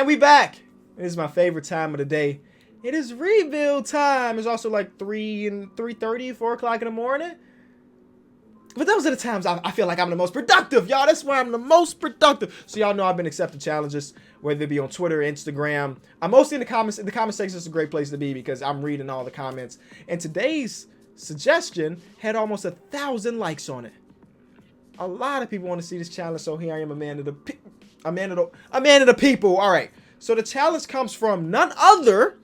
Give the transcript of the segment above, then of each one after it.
And we back. It is my favorite time of the day. It is rebuild time. It's also like 3:30, 4 o'clock in the morning. But those are the times I feel like I'm the most productive, y'all. That's why I'm the most productive. So y'all know I've been accepting challenges, whether it be on Twitter, Instagram. I'm mostly in the comments. The comment section is a great place to be because I'm reading all the comments. And today's suggestion had almost 1,000 likes on it. A lot of people want to see this challenge, so here I am, a man of the people. All right. So the challenge comes from none other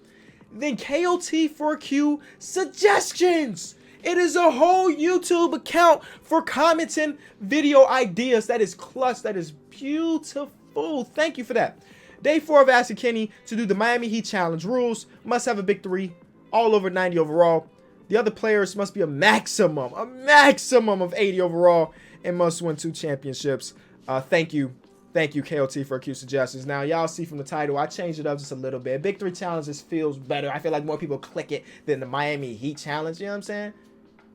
than KOT4Q suggestions. It is a whole YouTube account for commenting video ideas. That is clutch. That is beautiful. Thank you for that. Day 4 of asking Kenny to do the Miami Heat challenge. Rules: must have a big 3, all over 90 overall. The other players must be a maximum of 80 overall, and must win 2 championships. Thank you, KOT4Q suggestions. Now, y'all see from the title, I changed it up just a little bit. Big 3 challenges feels better. I feel like more people click it than the Miami Heat challenge. You know what I'm saying?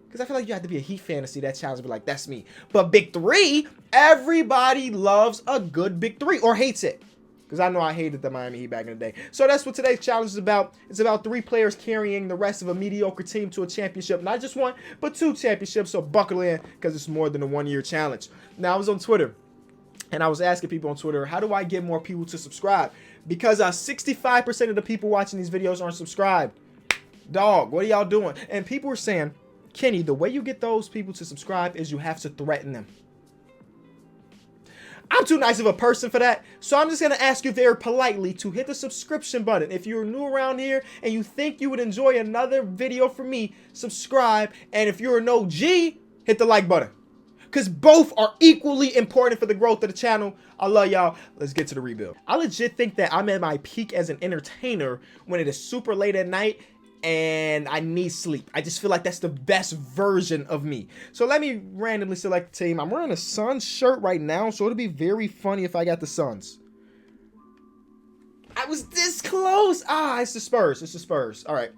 Because I feel like you have to be a Heat fan to see that challenge and be like, that's me. But Big 3, everybody loves a good Big 3 or hates it. Because I know I hated the Miami Heat back in the day. So that's what today's challenge is about. It's about 3 players carrying the rest of a mediocre team to a championship. Not just 1, but 2 championships. So buckle in because it's more than a 1-year challenge. Now, I was on Twitter. And I was asking people on Twitter, how do I get more people to subscribe? Because 65% of the people watching these videos aren't subscribed. Dog, what are y'all doing? And people were saying, Kenny, the way you get those people to subscribe is you have to threaten them. I'm too nice of a person for that. So I'm just going to ask you very politely to hit the subscription button. If you're new around here and you think you would enjoy another video from me, subscribe. And if you're an OG, hit the like button. Because both are equally important for the growth of the channel. I love y'all. Let's get to the rebuild. I legit think that I'm at my peak as an entertainer when it is super late at night and I need sleep. I just feel like that's the best version of me. So let me randomly select the team. I'm wearing a Suns shirt right now, so it'll be very funny if I got the Suns. I was this close. It's the Spurs. It's the Spurs. All right.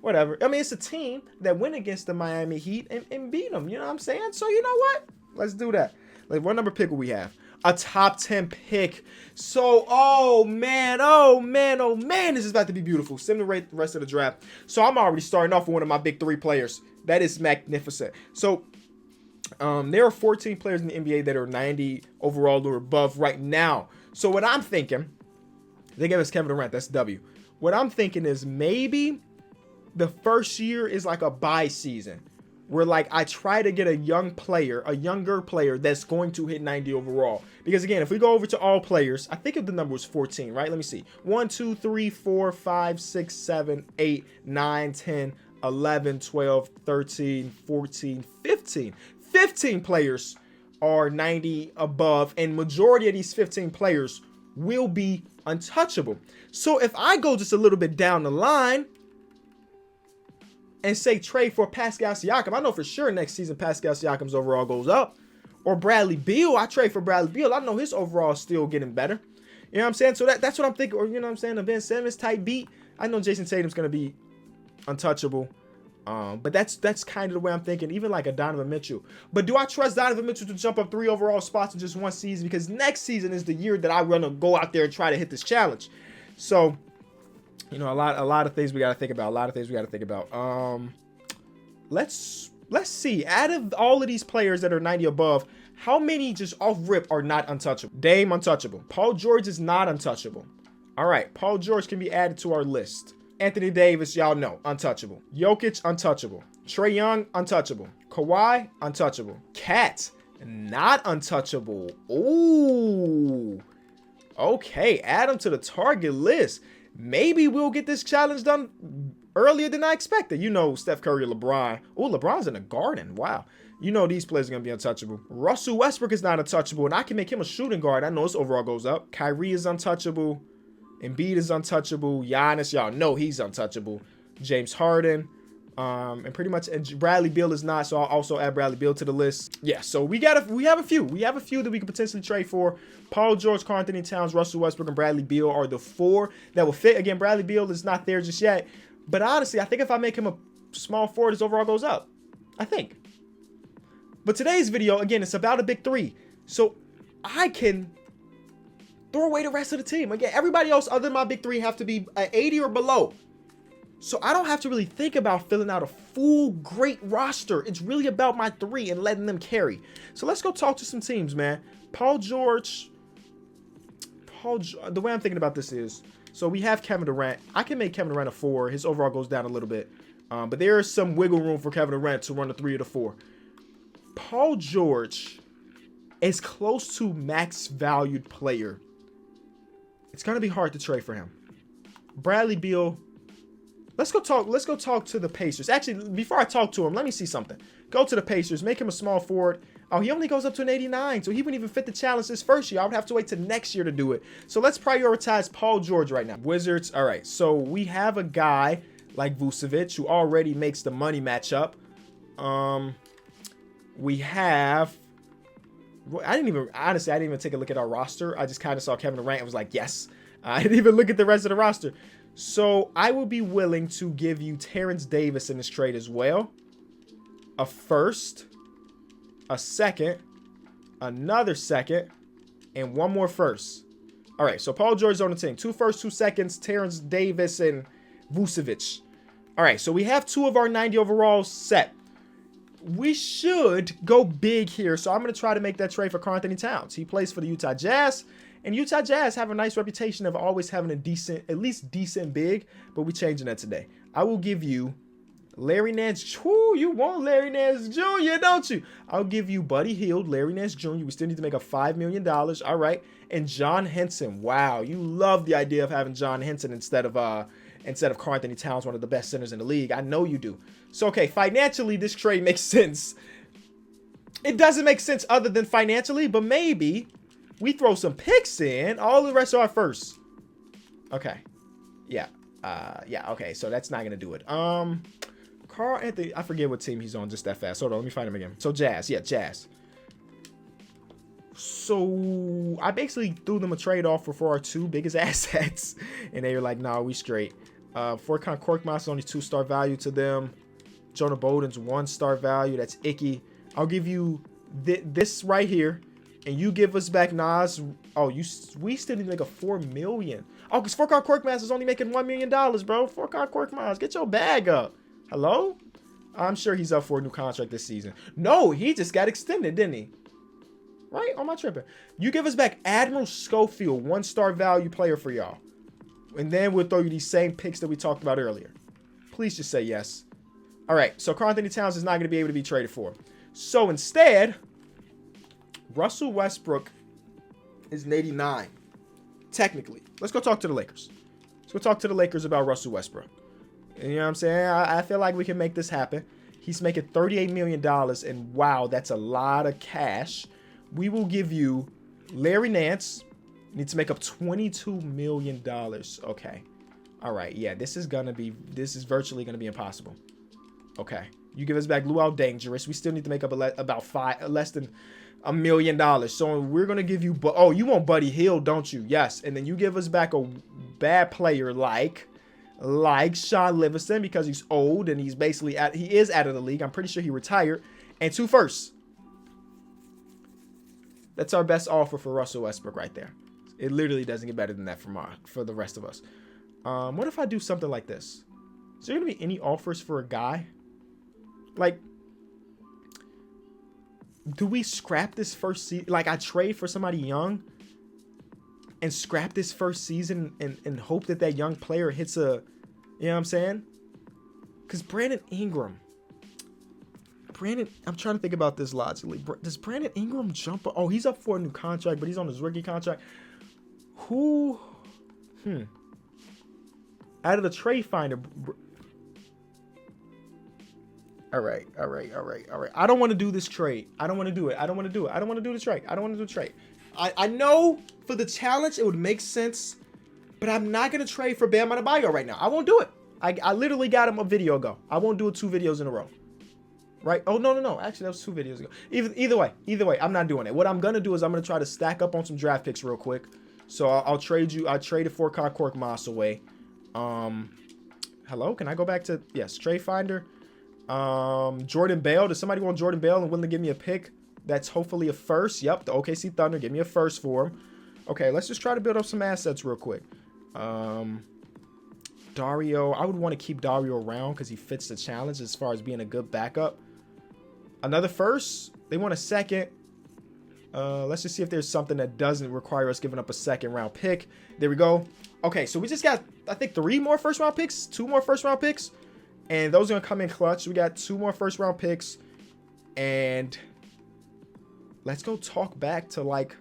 Whatever. I mean, it's a team that went against the Miami Heat and beat them. You know what I'm saying? So you know what? Let's do that. Like, what number pick will we have? A top 10 pick. So, oh man, this is about to be beautiful. Sim to rate the rest of the draft. So I'm already starting off with one of my big 3 players. That is magnificent. So there are 14 players in the NBA that are 90 overall or above right now. So what I'm thinking, they gave us Kevin Durant. That's W. What I'm thinking is maybe the first year is like a bye season where like I try to get a younger player that's going to hit 90 overall. Because again, if we go over to all players, I think the number was 14, right? Let me see. 1, 2, 3, 4, 5, 6, 7, 8, 9, 10, 11, 12, 13, 14, 15. 15 players are 90 above, and majority of these 15 players will be untouchable. So if I go just a little bit down the line and say trade for Pascal Siakam, I know for sure next season Pascal Siakam's overall goes up. Or Bradley Beal, I trade for Bradley Beal. I know his overall is still getting better. You know what I'm saying? So that's what I'm thinking. Or you know what I'm saying? A Ben Simmons type beat. I know Jason Tatum's going to be untouchable. But that's kind of the way I'm thinking. Even like a Donovan Mitchell. But do I trust Donovan Mitchell to jump up 3 overall spots in just 1 season? Because next season is the year that I want to go out there and try to hit this challenge. So, you know, a lot of things we got to think about. Let's see. Out of all of these players that are 90 above, how many just off rip are not untouchable? Dame, untouchable. Paul George is not untouchable. All right, Paul George can be added to our list. Anthony Davis, y'all know, untouchable. Jokic, untouchable. Trae Young, untouchable. Kawhi, untouchable. Cat, not untouchable. Ooh. Okay, add him to the target list. Maybe we'll get this challenge done earlier than I expected. You know, Steph Curry, LeBron. Oh, LeBron's in the Garden. Wow. You know these players are going to be untouchable. Russell Westbrook is not untouchable, and I can make him a shooting guard. I know his overall goes up. Kyrie is untouchable. Embiid is untouchable. Giannis, y'all know he's untouchable. James Harden. And pretty much Bradley Beal is not, so I'll also add Bradley Beal to the list. Yeah, so we have a few. We have a few that we could potentially trade for. Paul George, Karl Anthony Towns, Russell Westbrook, and Bradley Beal are the 4 that will fit. Again, Bradley Beal is not there just yet. But honestly, I think if I make him a small forward, his overall goes up. I think. But today's video, again, it's about a big 3. So I can throw away the rest of the team. Again, everybody else other than my big three have to be at 80 or below. So I don't have to really think about filling out a full great roster. It's really about my three and letting them carry. So let's go talk to some teams, man. Paul George, the way I'm thinking about this is, so we have Kevin Durant. I can make Kevin Durant a 4. His overall goes down a little bit. But there is some wiggle room for Kevin Durant to run a 3 or the 4. Paul George is close to max valued player. It's going to be hard to trade for him. Bradley Beal. Let's go talk to the Pacers. Actually, before I talk to him, let me see something. Go to the Pacers. Make him a small forward. Oh, he only goes up to an 89, so he wouldn't even fit the challenge this first year. I would have to wait till next year to do it. So let's prioritize Paul George right now. Wizards. All right, so we have a guy like Vucevic who already makes the money match up. We have... I didn't even take a look at our roster. I just kind of saw Kevin Durant and was like, yes. I didn't even look at the rest of the roster. So I will be willing to give you Terrence Davis in this trade as well. A first, a second, another second, and one more first. All right, so Paul George is on the team. 2 firsts, 2 seconds, Terrence Davis and Vucevic. All right, so we have 2 of our 90 overalls set. We should go big here, so I'm going to try to make that trade for Karl Anthony Towns. He plays for the Utah Jazz. And Utah Jazz have a nice reputation of always having a decent, at least decent big, but we're changing that today. I will give you Larry Nance. Ooh, you want Larry Nance Jr., don't you? I'll give you Buddy Hield, Larry Nance Jr. We still need to make up $5 million. All right. And John Henson. Wow. You love the idea of having John Henson instead of Karl Anthony Towns, one of the best centers in the league. I know you do. So, okay, financially, this trade makes sense. It doesn't make sense other than financially, but maybe we throw some picks in. All the rest are first. Okay. Yeah. Okay. So that's not going to do it. Karl Anthony, I forget what team he's on just that fast. Hold on. Let me find him again. So Jazz. Yeah, Jazz. So I basically threw them a trade offer for our 2 biggest assets. And they were like, nah, we straight. Furkan Korkmaz only 2-star value to them. Jonah Bolden's 1-star value. That's icky. I'll give you this right here. And you give us back Nas. Oh, we still need to make a $4 million. Oh, because Furkan Korkmaz is only making $1 million, bro. Furkan Korkmaz, get your bag up. Hello? I'm sure he's up for a new contract this season. No, he just got extended, didn't he? Right? Am I tripping? You give us back Admiral Schofield, 1-star value player for y'all. And then we'll throw you these same picks that we talked about earlier. Please just say yes. All right, so Karl Anthony Towns is not going to be able to be traded for. So instead, Russell Westbrook is an 89, technically. Let's go talk to the Lakers. Let's go talk to the Lakers about Russell Westbrook. You know what I'm saying? I feel like we can make this happen. He's making $38 million, and wow, that's a lot of cash. We will give you Larry Nance. Need to make up $22 million. Okay. All right. Yeah, this is virtually going to be impossible. Okay. You give us back Luol Dangerous. We still need to make up less than $1 million. So we're going to give you, you want Buddy Hield, don't you? Yes. And then you give us back a bad player like Sean Livingston because he's old and he's basically he is out of the league. I'm pretty sure he retired. And 2 firsts. That's our best offer for Russell Westbrook right there. It literally doesn't get better than that for the rest of us. What if I do something like this? Is there going to be any offers for a guy? Like, do we scrap this first season? Like, I trade for somebody young and scrap this first season and hope that young player hits you know what I'm saying? Because Brandon Ingram, I'm trying to think about this logically. Does Brandon Ingram jump? Oh, he's up for a new contract, but he's on his rookie contract. Out of the trade finder. All right. I don't want to do this trade. I don't want to do it. I don't want to do the trade. I don't want to do the trade. I know for the challenge it would make sense, but I'm not going to trade for Bam Adebayo right now. I won't do it. I literally got him a video ago. I won't do it 2 videos in a row. Right? Oh, no. Actually, that was 2 videos ago. Either way, I'm not doing it. What I'm going to do is I'm going to try to stack up on some draft picks real quick. So I'll trade you. I traded Furkan Korkmaz away. Hello? Can I go back to, yes, trade finder? Jordan Bell. Does somebody want Jordan Bell and willing to give me a pick? That's hopefully a first. Yep, the OKC Thunder. Give me a first for him. Okay, let's just try to build up some assets real quick. Dario, I would want to keep Dario around because he fits the challenge as far as being a good backup. Another first. They want a second. Let's just see if there's something that doesn't require us giving up a second round pick. There we go. Okay, so we just got, I think, 3 more first round picks, 2 more first round picks, and those are gonna come in clutch. We got 2 more first round picks, and let's go talk back to, like,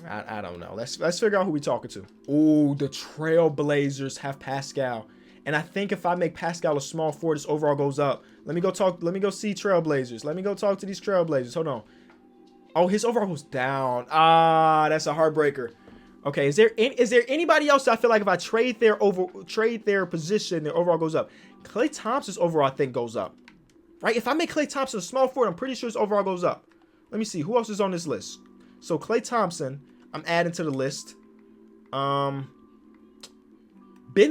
I don't know. Let's figure out who we talking to. Oh, the Trailblazers have Pascal, and I think if I make Pascal a small forward, his overall goes up. Let me go see Trailblazers. Let me go talk to these Trailblazers. Hold on. Oh, his overall goes down. Ah, that's a heartbreaker. Okay, is there anybody else I feel like if I trade their position, their overall goes up? Klay Thompson's overall, I think, goes up. Right? If I make Klay Thompson a small forward, I'm pretty sure his overall goes up. Let me see. Who else is on this list? So Klay Thompson, I'm adding to the list. Ben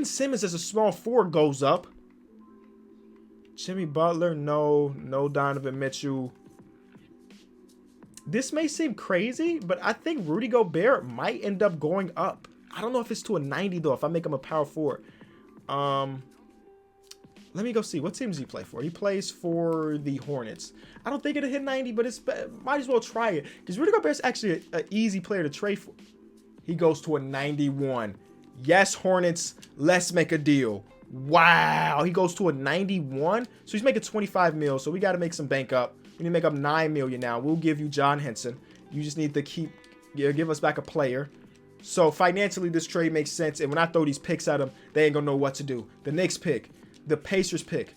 Simmons as a small forward goes up. Jimmy Butler, no Donovan Mitchell. This may seem crazy, but I think Rudy Gobert might end up going up. I don't know if it's to a 90 though, if I make him a power forward. Let me go see. What team does he play for? He plays for the Hornets. I don't think it'll hit 90, but might as well try it. Because Rudy Gobert's actually an easy player to trade for. He goes to a 91. Yes, Hornets, let's make a deal. Wow, he goes to a 91. So he's making 25 mil. So we got to make some bank up. We need to make up 9 million now. We'll give you John Henson. You just need to give us back a player. So financially, this trade makes sense. And when I throw these picks at them, they ain't gonna know what to do. The Knicks pick, the Pacers pick,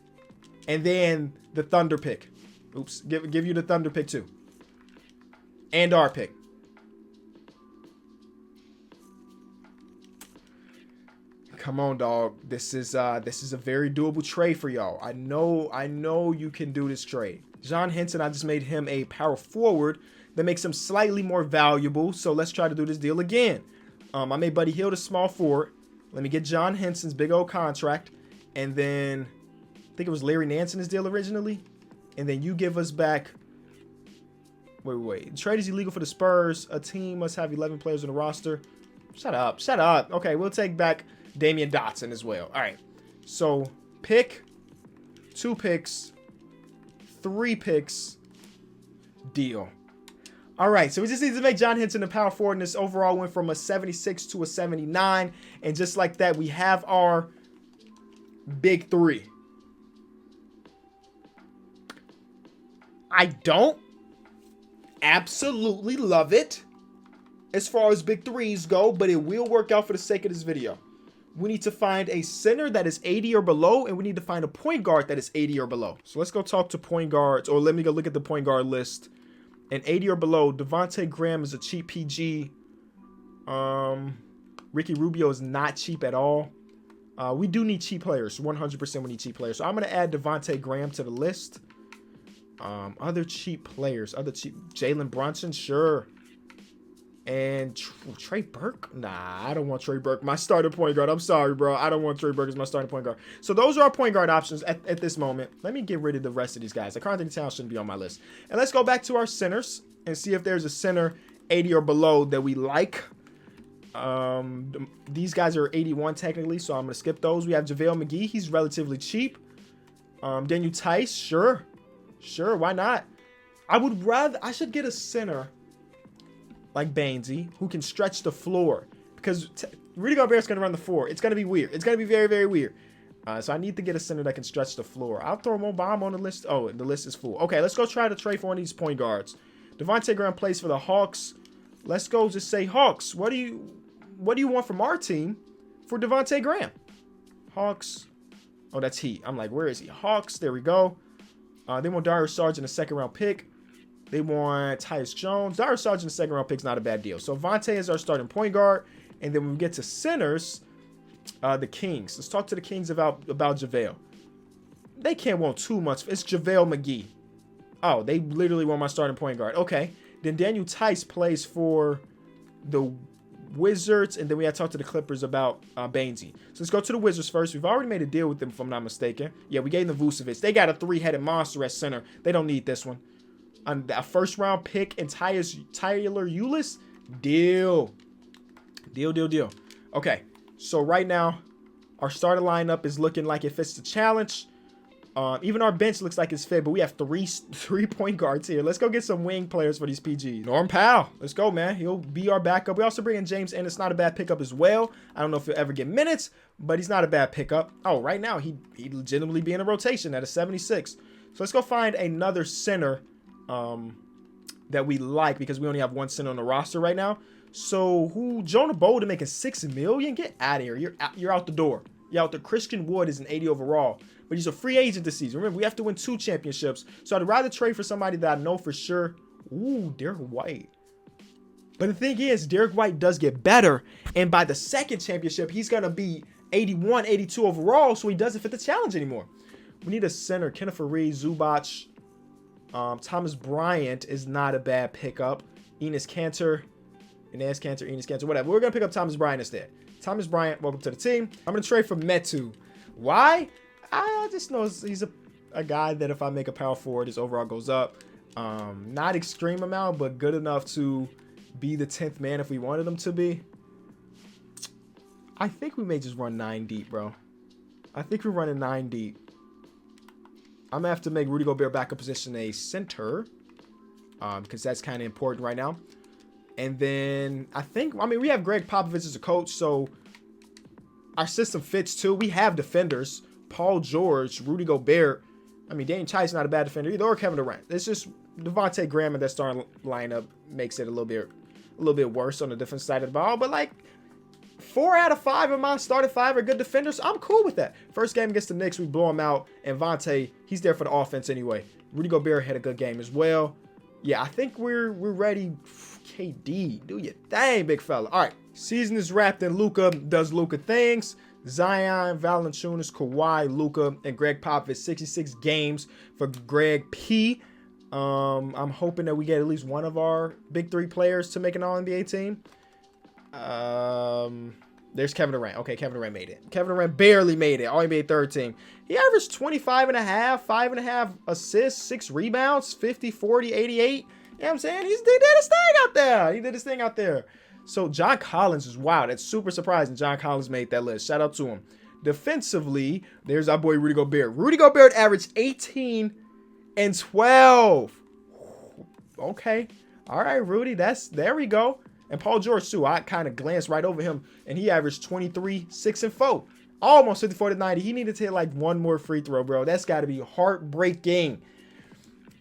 and then the Thunder pick. Oops, give you the Thunder pick too, and our pick. Come on, dog. This is a very doable trade for y'all. I know you can do this trade. John Henson, I just made him a power forward that makes him slightly more valuable. So let's try to do this deal again. I made Buddy Hield a small forward. Let me get John Henson's big old contract. And then I think it was Larry Nance's deal originally. And then you give us back. Wait. Trade is illegal for the Spurs. A team must have 11 players on the roster. Shut up. Okay, we'll take back Damian Dotson as well. All right. So pick, 2 picks, 3 picks, deal. All right, so we just need to make John Henson a power forward, and this overall went from a 76 to a 79. And just like that, we have our big 3. I don't absolutely love it as far as big 3s go, but it will work out for the sake of this video. We need to find a center that is 80 or below, and we need to find a point guard that is 80 or below. So let's go talk to point guards, or let me go look at the point guard list. And 80 or below, Devontae Graham is a cheap PG. Ricky Rubio is not cheap at all. We do need cheap players. 100% we need cheap players. So I'm going to add Devontae Graham to the list. Other cheap players. Jalen Brunson, sure. And Trey Burke? Nah, I don't want Trey Burke. My starting point guard. I'm sorry, bro. I don't want Trey Burke as my starting point guard. So those are our point guard options at this moment. Let me get rid of the rest of these guys. The Carlton Towns shouldn't be on my list. And let's go back to our centers and see if there's a center 80 or below that we like. These guys are 81 technically, so I'm going to skip those. We have JaVale McGee. He's relatively cheap. Daniel Tice, sure. Sure, why not? I should get a center like Bainesy, who can stretch the floor, because Rudy Gobert's going to run the floor. It's going to be weird. It's going to be very, very weird. So I need to get a center that can stretch the floor. I'll throw Mo Bamba on the list. Oh, the list is full. Okay, let's go try to trade for one of these point guards. Devontae Graham plays for the Hawks. Let's go just say, Hawks, what do you want from our team for Devontae Graham? Hawks. Oh, that's Heat. I'm like, where is he? Hawks. There we go. They want Darius Sargent, a second-round pick. They want Tyus Jones. Darius Sargent, a second-round pick is not a bad deal. So Vontae is our starting point guard. And then when we get to centers, the Kings. Let's talk to the Kings about JaVale. They can't want too much. It's JaVale McGee. Oh, they literally want my starting point guard. Okay. Then Daniel Tice plays for the Wizards. And then we have to talk to the Clippers about Bainesy. So let's go to the Wizards first. We've already made a deal with them, if I'm not mistaken. Yeah, we gave them Vucevic. They got a 3-headed monster at center. They don't need this one. A first-round pick and Tyler Ulis? Deal. Deal, deal, deal. Okay, so right now, our starter lineup is looking like it fits the challenge. Even our bench looks like it's fit, but we have three point guards here. Let's go get some wing players for these PGs. Norm Powell, let's go, man. He'll be our backup. We also bring in James, and it's not a bad pickup as well. I don't know if he'll ever get minutes, but he's not a bad pickup. Oh, right now, he legitimately be in a rotation at a 76. So let's go find another center that we like, because we only have one center on the roster right now. So Jonah Bolden making $6 million? Get out of here. You're out the door. You're out the Christian Wood is an 80 overall. But he's a free agent this season. Remember, we have to win 2 championships. So I'd rather trade for somebody that I know for sure. Ooh, Derek White. But the thing is, Derek White does get better. And by the second championship, he's going to be 81, 82 overall. So he doesn't fit the challenge anymore. We need a center. Kenneth Reed, Zubac. Thomas Bryant is not a bad pickup. Enes Kanter, whatever. We're going to pick up Thomas Bryant instead. Thomas Bryant, welcome to the team. I'm going to trade for Metu. Why? I just know he's a guy that if I make a power forward, his overall goes up. Not extreme amount, but good enough to be the 10th man if we wanted him to be. I think we may just run 9 deep, bro. I think we're running 9 deep. I'm going to have to make Rudy Gobert backup position a center, because that's kind of important right now. And then we have Greg Popovich as a coach, so our system fits too. We have defenders. Paul George, Rudy Gobert. Daniel Tice's not a bad defender either, or Kevin Durant. It's just Devontae Graham in that starting lineup makes it a little bit worse on the defense side of the ball. But like 4 out of 5 of my starting 5 are good defenders. I'm cool with that. First game against the Knicks, we blow him out, and Vontae, he's there for the offense anyway. Rudy Gobert had a good game as well. Yeah, I think we're ready. KD, do your thing, big fella. All right, season is wrapped, and Luka does Luka things. Zion, Valanciunas, Kawhi, Luka, and Greg Popovich, 66 games for Greg P. I'm hoping that we get at least one of our big 3 players to make an All-NBA team. There's Kevin Durant. Okay, Kevin Durant made it. Kevin Durant barely made it. All-NBA third team. He averaged 25.5, 5.5 assists, 6 rebounds, 50, 40, 88. You know what I'm saying? He did his thing out there. So John Collins is wild. That's super surprising. John Collins made that list. Shout out to him. Defensively, there's our boy Rudy Gobert. Rudy Gobert averaged 18 and 12. Okay. All right, Rudy. There we go. And Paul George, too. I kind of glanced right over him, and he averaged 23, 6, and 4. Almost 54 to 90. He needed to hit like one more free throw, bro. That's got to be heartbreaking.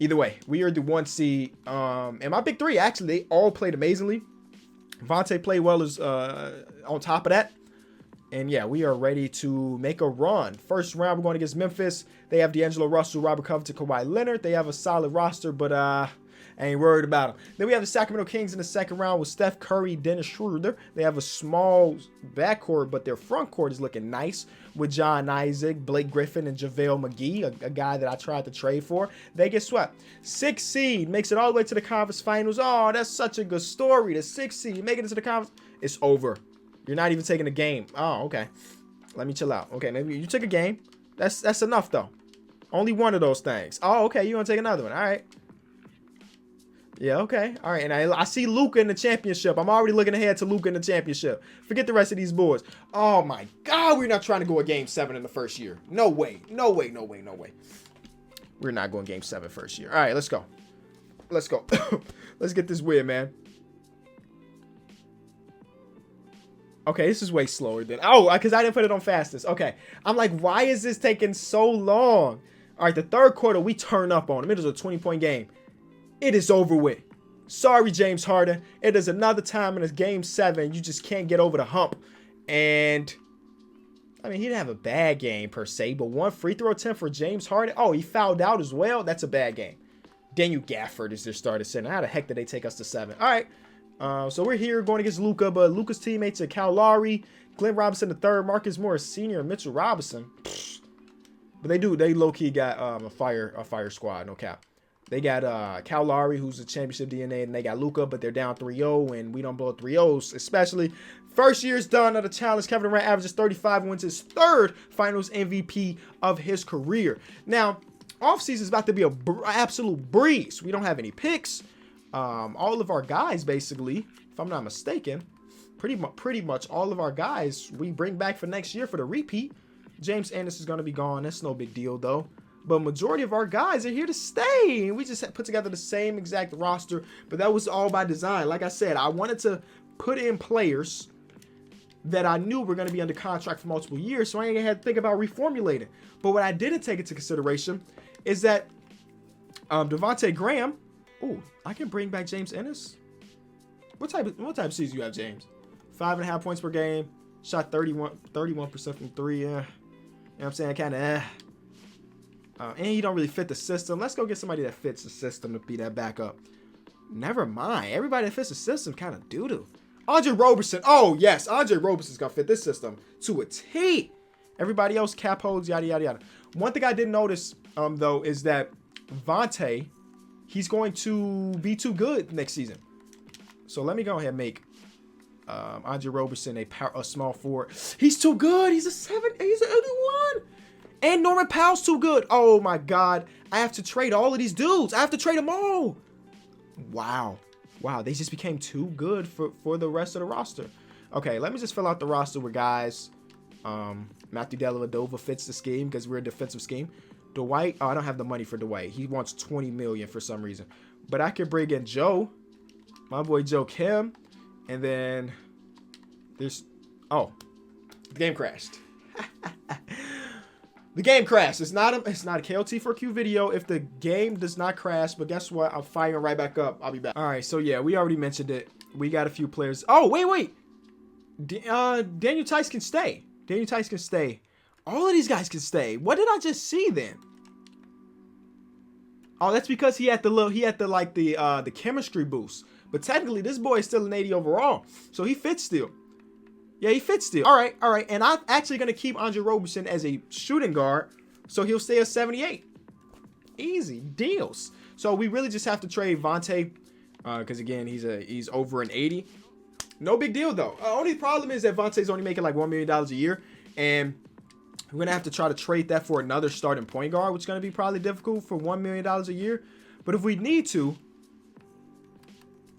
Either way, we are the 1 seed. And my big 3, actually, they all played amazingly. Vontae played well as on top of that. And yeah, we are ready to make a run. First round, we're going against Memphis. They have D'Angelo Russell, Robert Covington, Kawhi Leonard. They have a solid roster, but I ain't worried about them. Then we have the Sacramento Kings in the second round with Steph Curry, Dennis Schroeder. They have a small backcourt, but their front court is looking nice with John Isaac, Blake Griffin, and JaVale McGee, a guy that I tried to trade for. They get swept. 6th seed makes it all the way to the conference finals. Oh, that's such a good story. The 6th seed making it to the conference. It's over. You're not even taking a game. Oh, okay. Let me chill out. Okay, maybe you took a game. That's enough, though. Only one of those things. Oh, okay. You're going to take another one. All right. Yeah, okay. All right, and I see Luka in the championship. I'm already looking ahead to Luka in the championship. Forget the rest of these boys. Oh, my God. We're not trying to go a game 7 in the first year. No way. No way, no way, no way. We're not going game 7 first year. All right, let's go. Let's go. Let's get this win, man. Okay, this is way slower than... Oh, because I didn't put it on fastest. Okay. I'm like, why is this taking so long? All right, the third quarter, we turn up on them. It was a 20-point game. It is over with. Sorry, James Harden. It is another time in this game 7. You just can't get over the hump. And, I mean, he didn't have a bad game per se, but 1 free throw attempt for James Harden. Oh, he fouled out as well. That's a bad game. Daniel Gafford is their starter center. How the heck did they take us to 7? All right. So we're here going against Luka, but Luka's teammates are Kyle Lowry, Glenn Robinson III, Marcus Morris Sr., and Mitchell Robinson. But they low-key got a fire squad, no cap. They got Kyle Lowry, who's a championship DNA, and they got Luka, but they're down 3-0, and we don't blow 3-0s, especially. First year's done of the challenge. Kevin Durant averages 35 and wins his 3rd finals MVP of his career. Now, offseason is about to be an absolute breeze. We don't have any picks. All of our guys, basically, if I'm not mistaken, pretty much all of our guys we bring back for next year for the repeat. James Ennis is going to be gone. That's no big deal, though. But majority of our guys are here to stay. And we just put together the same exact roster. But that was all by design. Like I said, I wanted to put in players that I knew were going to be under contract for multiple years. So I ain't had to think about reformulating. But what I didn't take into consideration is that Devontae Graham. Oh, I can bring back James Ennis. What type of season you have, James? 5.5 points per game. Shot 31% from 3. You know what I'm saying? Kind of and he don't really fit the system. Let's go get somebody that fits the system to be that backup. Never mind. Everybody that fits the system kind of doo-doo. Andre Roberson. Oh, yes. Andre Roberson's going to fit this system to a T. Everybody else cap holds, yada, yada, yada. One thing I didn't notice, though, is that Vontae, he's going to be too good next season. So let me go ahead and make Andre Roberson a small forward. He's too good. He's an 81. And Norman Powell's too good. Oh, my God. I have to trade all of these dudes. I have to trade them all. Wow. Wow, they just became too good for the rest of the roster. Okay, let me just fill out the roster with guys. Matthew Dellavedova fits the scheme because we're a defensive scheme. Dwight, I don't have the money for Dwight. He wants $20 million for some reason. But I could bring in Joe, my boy Joe Kim, and then there's, the game crashed. The game crashed. It's not a KLT for Q video if the game does not crash. But guess what? I'm firing right back up. I'll be back. All right. So yeah, we already mentioned it. We got a few players. Oh wait. Daniel Tice can stay. Daniel Tice can stay. All of these guys can stay. What did I just see then? Oh, that's because he had the chemistry boost. But technically, this boy is still an 80 overall, so he fits still. Yeah, he fits still. All right. And I'm actually going to keep Andre Roberson as a shooting guard, so he'll stay at 78. Easy deals. So we really just have to trade Vontae, because again, he's over an 80. No big deal though. Only problem is that Vontae's only making like $1 million a year, and we're gonna have to try to trade that for another starting point guard, which is gonna be probably difficult for $1 million a year. But if we need to,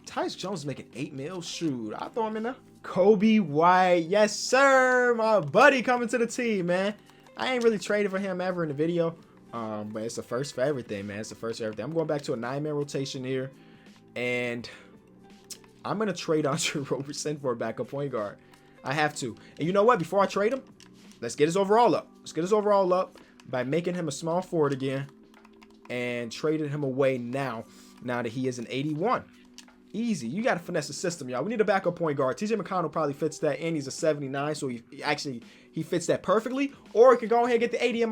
Tyus Jones is making $8 million. Shoot, I'll throw him in there. Kobe White, yes sir, my buddy coming to the team, man. I ain't really traded for him ever in the video, but it's the first for everything, man. It's the first for everything. I'm going back to a 9-man rotation here, and I'm gonna trade Andre Roberson for a backup point guard. I have to. And you know what? Before I trade him, let's get his overall up. Let's get his overall up by making him a small forward again and trading him away now that he is an 81. Easy. You got to finesse the system, y'all. We need a backup point guard. TJ McConnell probably fits that, and he's a 79, so he fits that perfectly. Or we can go ahead and get the 80 and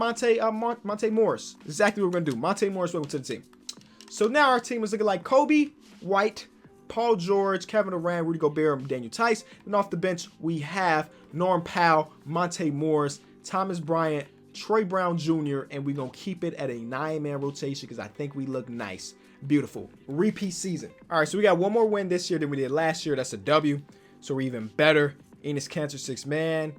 Monte Morris. Exactly what we're going to do. Monte Morris welcome to the team. So now our team is looking like Kobe White, Paul George, Kevin Durant, Rudy Gobert, and Daniel Tice. And off the bench, we have Norm Powell, Monte Morris, Thomas Bryant, Troy Brown Jr., and we're going to keep it at a 9-man rotation because I think we look nice. Beautiful. Repeat season. All right, so we got one more win this year than we did last year. That's a W. So we're even better. Enes Kanter, 6-man.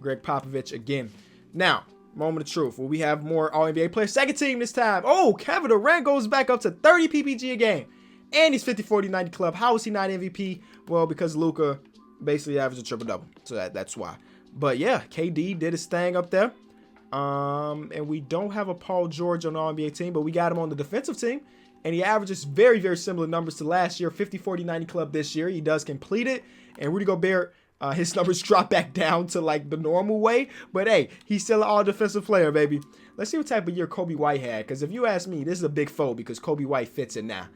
Greg Popovich again. Now, moment of truth. Will we have more All-NBA players? Second team this time. Oh, Kevin Durant goes back up to 30 PPG a game. And he's 50, 40, 90 club. How is he not MVP? Well, because Luka basically averaged a triple-double. So that's why. But yeah, KD did his thing up there. And we don't have a Paul George on the All-NBA team, but we got him on the defensive team. And he averages very, very similar numbers to last year. 50, 40, 90 club this year. He does complete it. And Rudy Gobert, his numbers drop back down to like the normal way. But hey, he's still an all-defensive player, baby. Let's see what type of year Kobe White had. Because if you ask me, this is a big foe because Kobe White fits it now.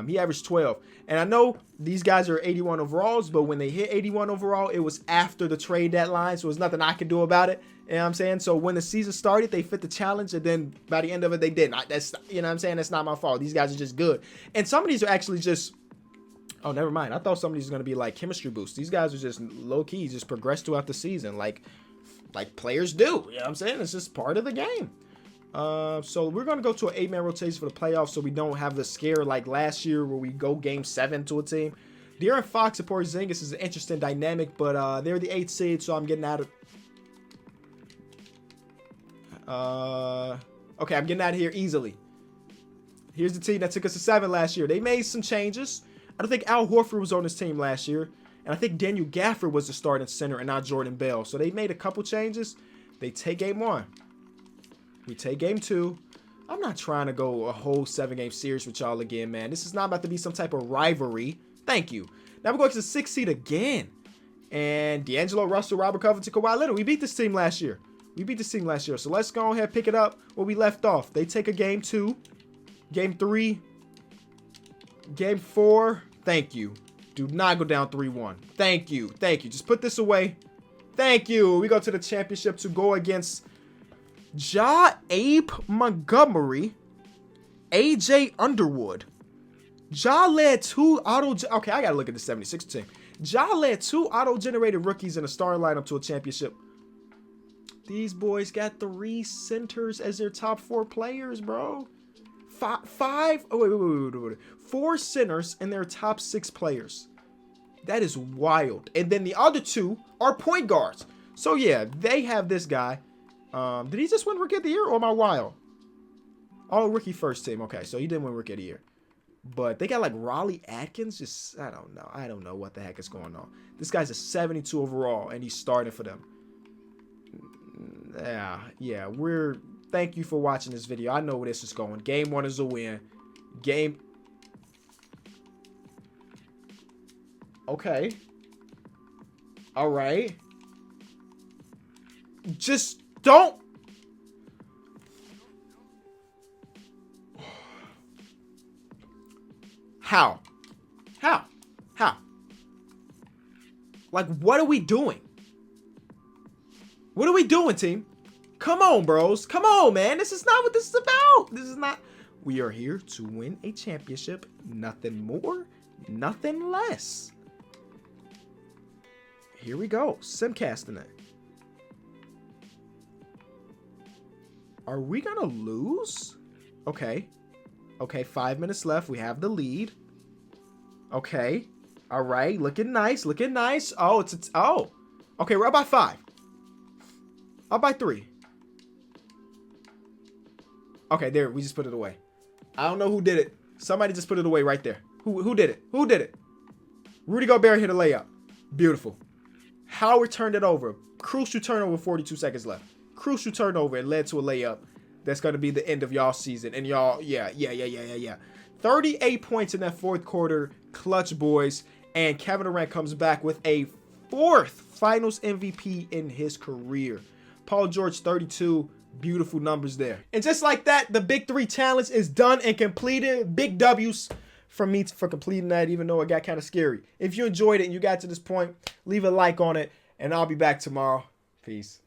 He averaged 12. And I know these guys are 81 overalls, but when they hit 81 overall, it was after the trade deadline, so there's nothing I can do about it. You know what I'm saying? So when the season started, they fit the challenge, and then by the end of it, they didn't. That's, you know what I'm saying? That's not my fault. These guys are just good. And some of these are actually just, oh, never mind. I thought some of these were going to be like chemistry boosts. These guys are just low-key, just progress throughout the season like players do. You know what I'm saying? It's just part of the game. So we're going to go to an 8-man rotation for the playoffs so we don't have the scare like last year where we go game 7 to a team. De'Aaron Fox and Porzingis is an interesting dynamic, but they're the 8th seed, so I'm getting out of... Okay, I'm getting out of here easily. Here's the team that took us to 7 last year. They made some changes. I don't think Al Horford was on this team last year. And I think Daniel Gafford was the starting center and not Jordan Bell. So they made a couple changes. They take game 1. We take game 2. I'm not trying to go a whole 7-game series with y'all again, man. This is not about to be some type of rivalry. Thank you. Now we're going to the 6th seed again. And D'Angelo Russell, Robert Covington, Kawhi Leonard. We beat this team last year. So let's go ahead and pick it up where we left off. They take a game 2. Game 3. Game 4. Thank you. Do not go down 3-1. Thank you. Just put this away. Thank you. We go to the championship to go against Abe Montgomery, AJ Underwood. led 2 Okay, I got to look at the 76 team. led 2 auto-generated rookies in a starting lineup to a championship. These boys got 3 centers as their top 4 players, bro. 4 centers in their top 6 players. That is wild. And then the other 2 are point guards. So yeah, they have this guy. Did he just win Rookie of the Year or am I wild? Oh, rookie first team. Okay, so he didn't win Rookie of the Year. But they got like Raleigh Atkins. I don't know. I don't know what the heck is going on. This guy's a 72 overall and he's starting for them. Yeah. Thank you for watching this video. I know where this is going. Game 1 is a win. Okay. All right. Just don't. How? Like, what are we doing? What are we doing, team? Come on, bros. Come on, man. This is not what this is about. We are here to win a championship. Nothing more, nothing less. Here we go. Simcasting it. Are we going to lose? Okay. 5 minutes left. We have the lead. Okay. All right. Looking nice. Oh, oh. Okay, we're up by 5. Up by 3. Okay, there. We just put it away. I don't know who did it. Somebody just put it away right there. Who did it? Rudy Gobert hit a layup. Beautiful. Howard turned it over. Crucial turnover, 42 seconds left. Crucial turnover. It led to a layup. That's going to be the end of y'all season. And y'all, yeah. 38 points in that 4th quarter. Clutch, boys. And Kevin Durant comes back with a 4th Finals MVP in his career. Paul George, 32. Beautiful numbers there. And just like that, the Big 3 challenge is done and completed. Big W's from me for completing that, even though it got kind of scary. If you enjoyed it and you got to this point, leave a like on it. And I'll be back tomorrow. Peace.